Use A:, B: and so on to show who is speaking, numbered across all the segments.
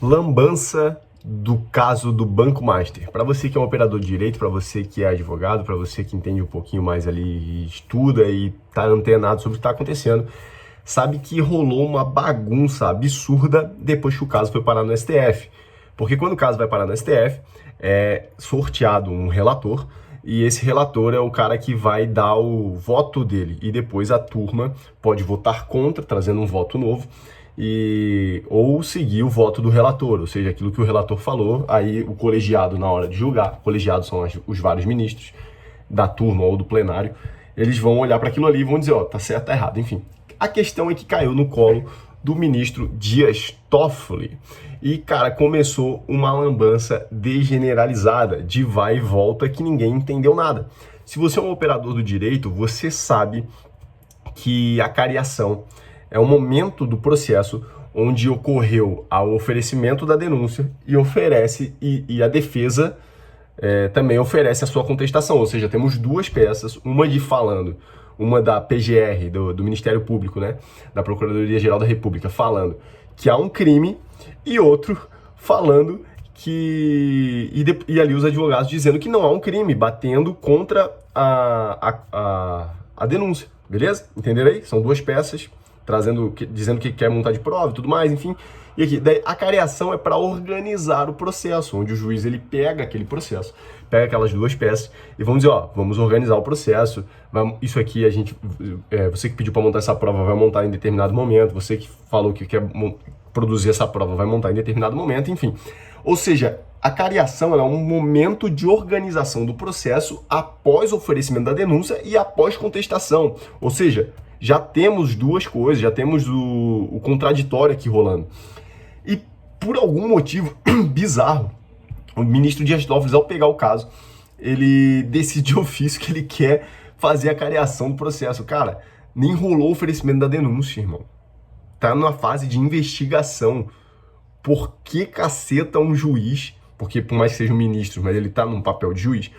A: Lambança do caso do Banco Master. Para você que é um operador de direito, para você que é advogado, para você que entende um pouquinho mais ali, estuda e tá antenado sobre o que está acontecendo, sabe que rolou uma bagunça absurda depois que o caso foi parar no STF. Porque quando o caso vai parar no STF, é sorteado um relator, e esse relator é o cara que vai dar o voto dele. E depois a turma pode votar contra, trazendo um voto novo, ou seguir o voto do relator, ou seja, aquilo que o relator falou. Aí o colegiado, na hora de julgar, colegiados são os vários ministros da turma ou do plenário, eles vão olhar para aquilo ali e vão dizer, ó, tá certo, tá errado, enfim. A questão é que caiu no colo do ministro Dias Toffoli. E, cara, começou uma lambança degeneralizada, de vai e volta, que ninguém entendeu nada. Se você é um operador do direito, você sabe que a cariação é o momento do processo onde ocorreu o oferecimento da denúncia e a defesa também oferece a sua contestação. Ou seja, temos duas peças, uma da PGR, do Ministério Público, né, da Procuradoria-Geral da República, falando que há um crime, e outro falando que... E ali os advogados dizendo que não há um crime, batendo contra a denúncia, beleza? Entenderam aí? São duas peças, dizendo que quer montar de prova e tudo mais, enfim. E aqui, daí a careação é para organizar o processo, onde o juiz ele pega aquele processo, pega aquelas duas peças e vamos dizer, ó, vamos organizar o processo. Isso aqui você que pediu para montar essa prova vai montar em determinado momento, você que falou que quer produzir essa prova vai montar em determinado momento, enfim. Ou seja, a cariação é um momento de organização do processo após o oferecimento da denúncia e após contestação. Ou seja, já temos duas coisas, já temos o contraditório aqui rolando. E por algum motivo bizarro, o ministro Dias Toffoli, ao pegar o caso, ele decide de ofício que ele quer fazer a cariação do processo. Cara, nem rolou o oferecimento da denúncia, irmão. Tá numa fase de investigação. Por que caceta um juiz, porque por mais que seja um ministro, mas ele tá num papel de juiz,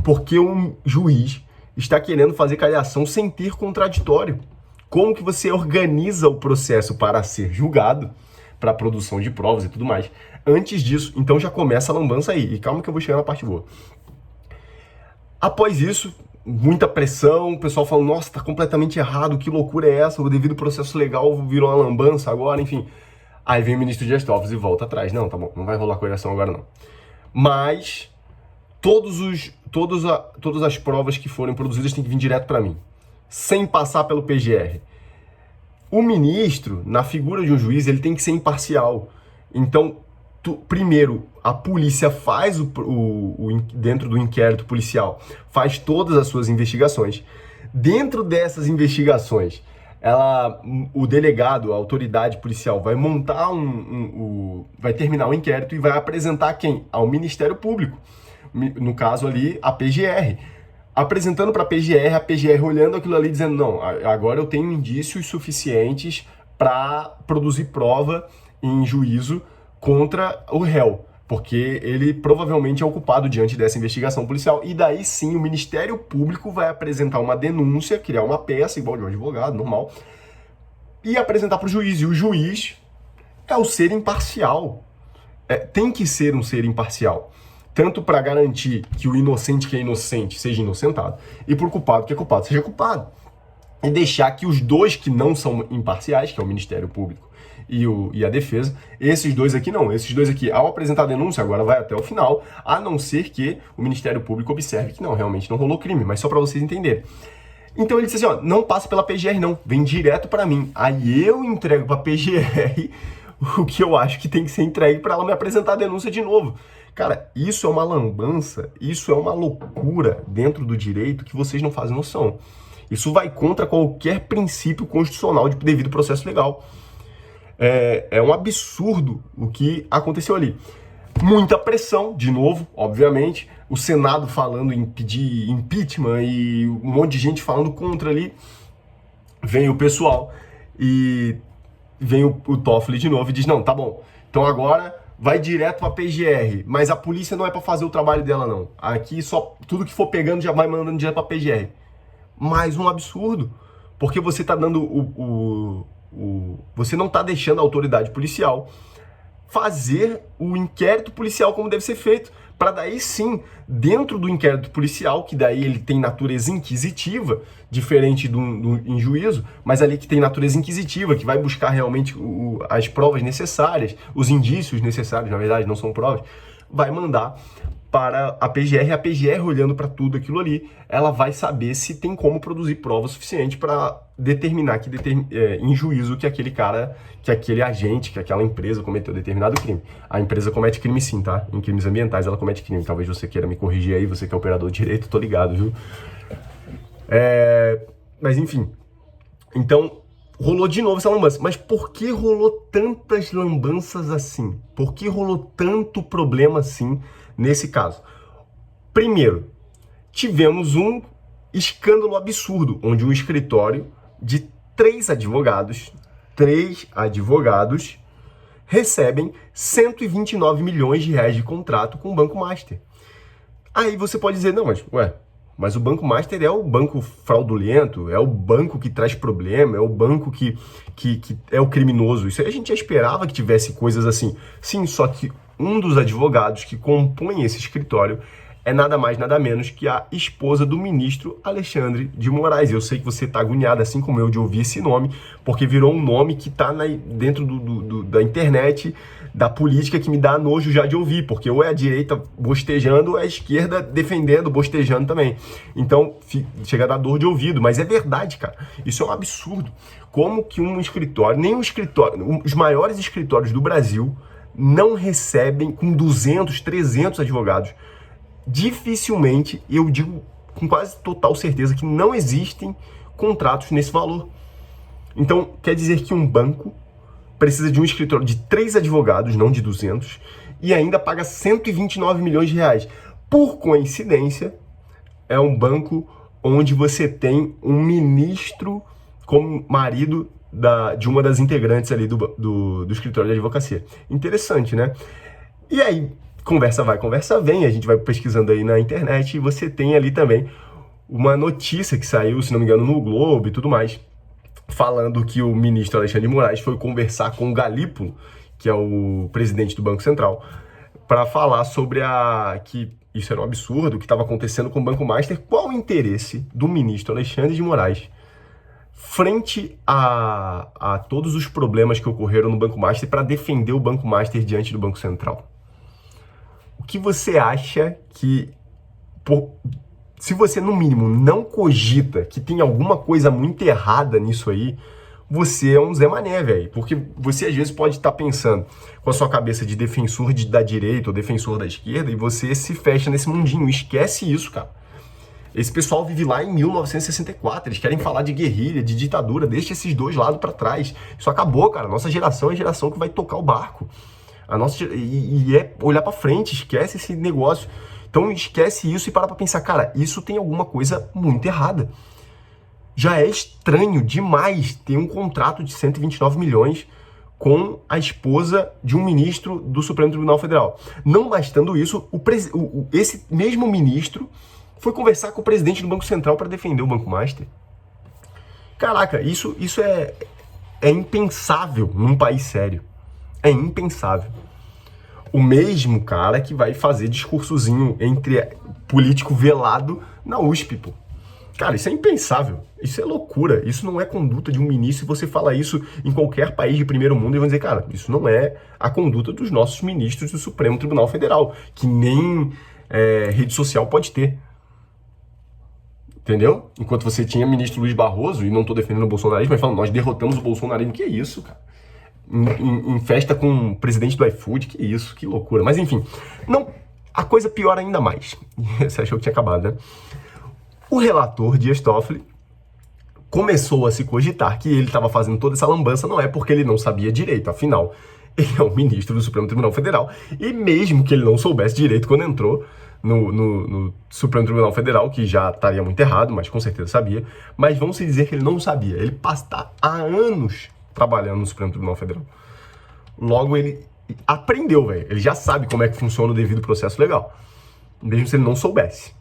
A: porque um juiz está querendo fazer cariação sem ter contraditório? Como que você organiza o processo para ser julgado, para produção de provas e tudo mais? Antes disso, então já começa a lambança aí. E calma que eu vou chegar na parte boa. Após isso, muita pressão, o pessoal falando, nossa, tá completamente errado, que loucura é essa? O devido processo legal virou uma lambança agora, enfim. Aí vem o ministro Dias Toffoli e volta atrás. Não, tá bom, não vai rolar coligação agora não. Mas todas as provas que forem produzidas têm que vir direto para mim, sem passar pelo PGR. O ministro, na figura de um juiz, ele tem que ser imparcial. Então, primeiro, a polícia faz dentro do inquérito policial, faz todas as suas investigações. Dentro dessas investigações, o delegado, a autoridade policial, vai montar vai terminar o inquérito e vai apresentar quem? Ao Ministério Público. No caso ali, a PGR. Apresentando para a PGR olhando aquilo ali, dizendo, não, agora eu tenho indícios suficientes para produzir prova em juízo contra o réu, porque ele provavelmente é o culpado diante dessa investigação policial. E daí sim o Ministério Público vai apresentar uma denúncia, criar uma peça, igual de um advogado, normal, e apresentar para o juiz. E o juiz é o ser imparcial. Tem que ser um ser imparcial. Tanto para garantir que o inocente que é inocente seja inocentado, e para o culpado que é culpado seja culpado. E deixar que os dois que não são imparciais, que é o Ministério Público e a defesa, esses dois aqui não. Esses dois aqui, ao apresentar a denúncia, agora vai até o final, a não ser que o Ministério Público observe que não, realmente não rolou crime, mas só para vocês entenderem. Então ele disse assim, ó, não passa pela PGR não, vem direto para mim. Aí eu entrego para a PGR o que eu acho que tem que ser entregue para ela me apresentar a denúncia de novo. Cara, isso é uma lambança, isso é uma loucura dentro do direito que vocês não fazem noção. Isso vai contra qualquer princípio constitucional de devido processo legal. É um absurdo o que aconteceu ali. Muita pressão, de novo, obviamente. O Senado falando em pedir impeachment e um monte de gente falando contra ali. Vem o pessoal e vem o Toffoli de novo e diz, não, tá bom, então agora vai direto para a PGR, mas a polícia não é para fazer o trabalho dela não. Aqui só tudo que for pegando já vai mandando direto para a PGR. Mais um absurdo, porque você tá dando você não tá deixando a autoridade policial fazer o inquérito policial como deve ser feito, para daí sim, dentro do inquérito policial, que daí ele tem natureza inquisitiva, diferente do em juízo, mas ali que tem natureza inquisitiva, que vai buscar realmente as provas necessárias, os indícios necessários, na verdade não são provas, vai mandar para a PGR olhando para tudo aquilo ali, ela vai saber se tem como produzir prova suficiente para determinar em juízo que aquele cara, que aquele agente, que aquela empresa cometeu determinado crime. A empresa comete crime sim, tá? Em crimes ambientais ela comete crime. Talvez você queira me corrigir aí, você que é operador de direito, tô ligado, viu? Mas enfim, então rolou de novo essa lambança. Mas por que rolou tantas lambanças assim? Por que rolou tanto problema assim nesse caso? Primeiro, tivemos um escândalo absurdo, onde um escritório de três advogados recebem 129 milhões de reais de contrato com o Banco Master. Aí você pode dizer, não, mas o Banco Master é o banco fraudulento, é o banco que traz problema, é o banco que é o criminoso. Isso aí a gente já esperava que tivesse coisas assim. Sim, só que um dos advogados que compõe esse escritório é nada mais, nada menos que a esposa do ministro Alexandre de Moraes. Eu sei que você está agoniado, assim como eu, de ouvir esse nome, porque virou um nome que está dentro da internet, da política, que me dá nojo já de ouvir, porque ou é a direita bostejando, ou é a esquerda defendendo, bostejando também. Então, chega a dar dor de ouvido, mas é verdade, cara. Isso é um absurdo. Como que um escritório, nem um escritório, os maiores escritórios do Brasil não recebem com 200, 300 advogados. Dificilmente, eu digo com quase total certeza que não existem contratos nesse valor. Então, quer dizer que um banco precisa de um escritório de 3 advogados, não de 200, e ainda paga 129 milhões de reais. Por coincidência, é um banco onde você tem um ministro como marido de uma das integrantes ali do escritório de advocacia. Interessante, né? E aí, conversa vai, conversa vem, a gente vai pesquisando aí na internet e você tem ali também uma notícia que saiu, se não me engano, no Globo e tudo mais, falando que o ministro Alexandre de Moraes foi conversar com o Galípolo, que é o presidente do Banco Central, para falar sobre que isso era um absurdo, o que estava acontecendo com o Banco Master. Qual o interesse do ministro Alexandre de Moraes frente a todos os problemas que ocorreram no Banco Master para defender o Banco Master diante do Banco Central? O que você acha que, se você no mínimo não cogita que tem alguma coisa muito errada nisso aí, você é um Zé Mané, velho. Porque você às vezes pode estar pensando com a sua cabeça de defensor da direita ou defensor da esquerda e você se fecha nesse mundinho. Esquece isso, cara. Esse pessoal vive lá em 1964, eles querem falar de guerrilha, de ditadura, deixa esses dois lados para trás. Isso acabou, cara. Nossa geração é a geração que vai tocar o barco. E é olhar para frente, esquece esse negócio. Então esquece isso e para pensar, cara, isso tem alguma coisa muito errada. Já é estranho demais ter um contrato de 129 milhões com a esposa de um ministro do Supremo Tribunal Federal. Não bastando isso, esse mesmo ministro foi conversar com o presidente do Banco Central para defender o Banco Master. Caraca, isso é impensável num país sério. É impensável. O mesmo cara que vai fazer discursozinho entre político velado na USP, pô. Cara, isso é impensável. Isso é loucura. Isso não é conduta de um ministro. Se você fala isso em qualquer país de primeiro mundo, eles vão dizer, cara, isso não é a conduta dos nossos ministros do Supremo Tribunal Federal, que nem rede social pode ter. Entendeu? Enquanto você tinha ministro Luiz Barroso, e não tô defendendo o bolsonarismo, mas falando, nós derrotamos o bolsonarismo. Que isso, cara? Em festa com o presidente do iFood, que isso, que loucura. Mas enfim, não, a coisa piora ainda mais. Você achou que tinha acabado, né? O relator Dias Toffoli começou a se cogitar que ele estava fazendo toda essa lambança, não é porque ele não sabia direito, afinal, ele é o ministro do Supremo Tribunal Federal, e mesmo que ele não soubesse direito quando entrou no Supremo Tribunal Federal, que já estaria muito errado, mas com certeza sabia, mas vamos dizer que ele não sabia, ele está há anos trabalhando no Supremo Tribunal Federal. Logo, ele aprendeu, velho, ele já sabe como é que funciona o devido processo legal, mesmo se ele não soubesse.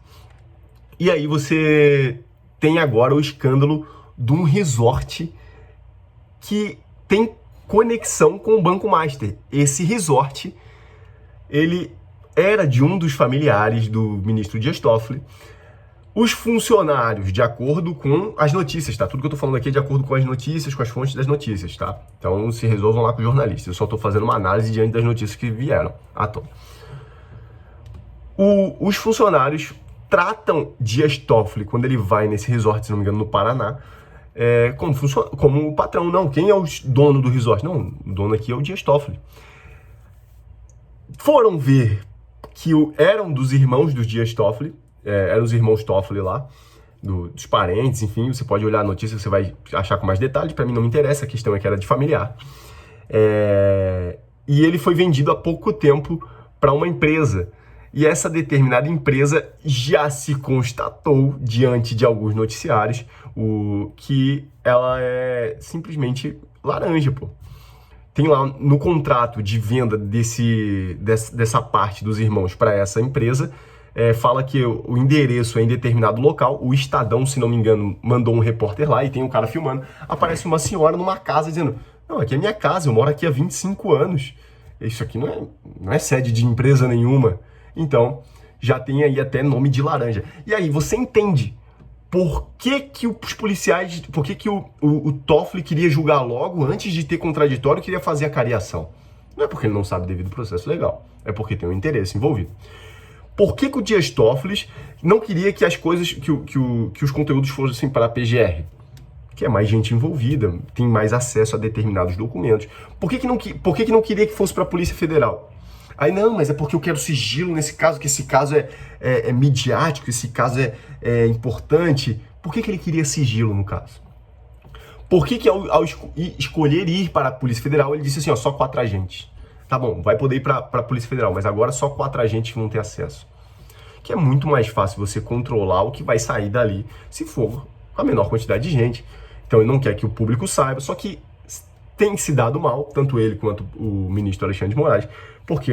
A: E aí você tem agora o escândalo de um resort que tem conexão com o Banco Master. Esse resort, ele era de um dos familiares do ministro Dias Toffoli. Os funcionários, de acordo com as notícias, tá? Tudo que eu tô falando aqui é de acordo com as notícias, com as fontes das notícias, tá? Então se resolvam lá com os jornalistas. Eu só tô fazendo uma análise diante das notícias que vieram à tona. Os funcionários tratam Dias Toffoli, quando ele vai nesse resort, se não me engano, no Paraná, como o patrão. Não, quem é o dono do resort? Não, o dono aqui é o Dias Toffoli. Foram ver que eram dos irmãos dos Dias Toffoli, eram os irmãos Toffoli lá, dos parentes, enfim, você pode olhar a notícia, você vai achar com mais detalhes, para mim não me interessa, a questão é que era de familiar. E ele foi vendido há pouco tempo para uma empresa, e essa determinada empresa já se constatou, diante de alguns noticiários, que ela é simplesmente laranja, pô. Tem lá no contrato de venda dessa parte dos irmãos para essa empresa, fala que o endereço é em determinado local. O Estadão, se não me engano, mandou um repórter lá e tem um cara filmando. Aparece uma senhora numa casa dizendo: não, aqui é minha casa, eu moro aqui há 25 anos. Isso aqui não é sede de empresa nenhuma. Então, já tem aí até nome de laranja. E aí, você entende por que os policiais, por que o Toffoli queria julgar logo, antes de ter contraditório, queria fazer a cariação? Não é porque ele não sabe devido processo legal, é porque tem um interesse envolvido. Por que o Dias Toffoli não queria que as coisas, que os conteúdos fossem para a PGR? Que é mais gente envolvida, tem mais acesso a determinados documentos. Por que não queria que fosse para a Polícia Federal? Aí não, mas é porque eu quero sigilo nesse caso, que esse caso é midiático, esse caso é importante. Por que ele queria sigilo no caso? Por que ao escolher ir para a Polícia Federal, ele disse assim, ó, só 4 agentes. Tá bom, vai poder ir para a Polícia Federal, mas agora só 4 agentes vão ter acesso. Que é muito mais fácil você controlar o que vai sair dali, se for a menor quantidade de gente. Então ele não quer que o público saiba, só que tem se dado mal, tanto ele quanto o ministro Alexandre de Moraes, porque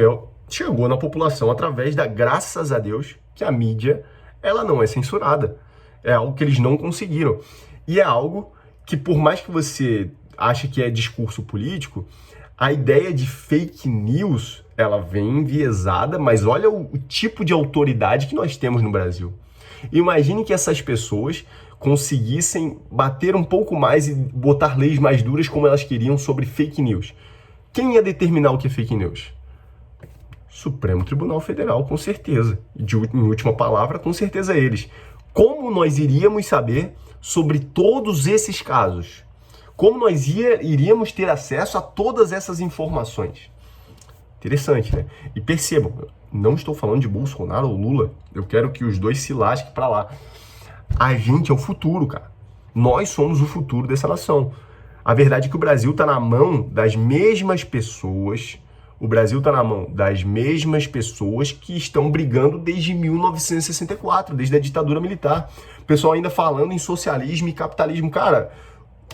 A: chegou na população através da, graças a Deus, que a mídia, ela não é censurada. É algo que eles não conseguiram. E é algo que, por mais que você ache que é discurso político, a ideia de fake news, ela vem enviesada, mas olha o tipo de autoridade que nós temos no Brasil. Imagine que essas pessoas conseguissem bater um pouco mais e botar leis mais duras como elas queriam sobre fake news. Quem ia determinar o que é fake news? Supremo Tribunal Federal, com certeza. E em última palavra, com certeza eles. Como nós iríamos saber sobre todos esses casos? Como nós iríamos ter acesso a todas essas informações? Interessante, né? E percebam, não estou falando de Bolsonaro ou Lula. Eu quero que os dois se lasquem para lá. A gente é o futuro, cara. Nós somos o futuro dessa nação. A verdade é que o Brasil está na mão das mesmas pessoas. O Brasil está na mão das mesmas pessoas que estão brigando desde 1964, desde a ditadura militar. O pessoal ainda falando em socialismo e capitalismo. Cara,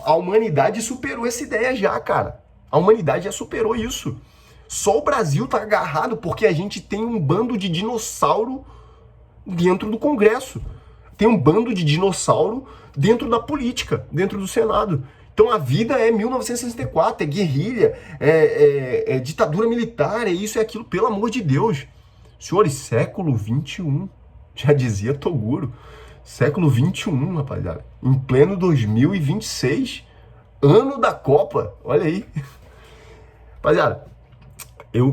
A: a humanidade superou essa ideia já, cara. A humanidade já superou isso. Só o Brasil tá agarrado porque a gente tem um bando de dinossauro dentro do Congresso. Tem um bando de dinossauro dentro da política, dentro do Senado. Então a vida é 1964, é guerrilha, é ditadura militar, é isso e aquilo, pelo amor de Deus. Senhores, século XXI, já dizia Toguro. Século XXI, rapaziada. Em pleno 2026, ano da Copa. Olha aí. Rapaziada,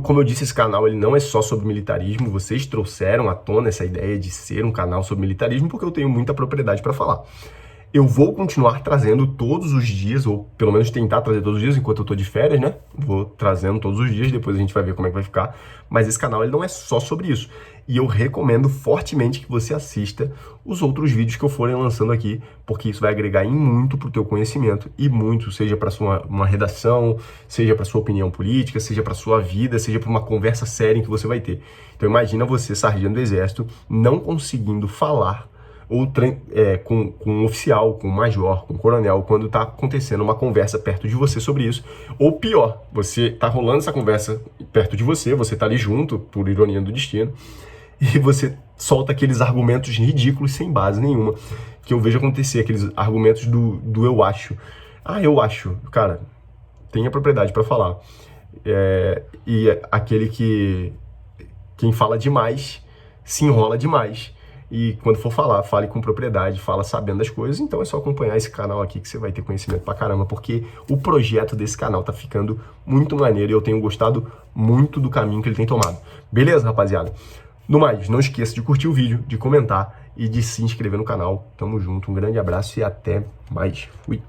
A: como eu disse, esse canal ele não é só sobre militarismo. Vocês trouxeram à tona essa ideia de ser um canal sobre militarismo porque eu tenho muita propriedade para falar. Eu vou continuar trazendo todos os dias, ou pelo menos tentar trazer todos os dias, enquanto eu tô de férias, né? Vou trazendo todos os dias, depois a gente vai ver como é que vai ficar. Mas esse canal ele não é só sobre isso. E eu recomendo fortemente que você assista os outros vídeos que eu forem lançando aqui, porque isso vai agregar em muito pro teu conhecimento e muito, seja para uma redação, seja para sua opinião política, seja para sua vida, seja para uma conversa séria que você vai ter. Então imagina você, sargento do Exército, não conseguindo falar ou com um oficial, com um major, com um coronel, quando está acontecendo uma conversa perto de você sobre isso. Ou pior, você está rolando essa conversa perto de você está ali junto, por ironia do destino, e você solta aqueles argumentos ridículos, sem base nenhuma, que eu vejo acontecer, aqueles argumentos do eu acho. Ah, eu acho. Cara, tenha propriedade para falar. E aquele quem fala demais se enrola demais. E quando for falar, fale com propriedade, fala sabendo das coisas. Então é só acompanhar esse canal aqui que você vai ter conhecimento pra caramba, porque o projeto desse canal tá ficando muito maneiro e eu tenho gostado muito do caminho que ele tem tomado. Beleza, rapaziada? No mais, não esqueça de curtir o vídeo, de comentar e de se inscrever no canal. Tamo junto, um grande abraço e até mais. Fui!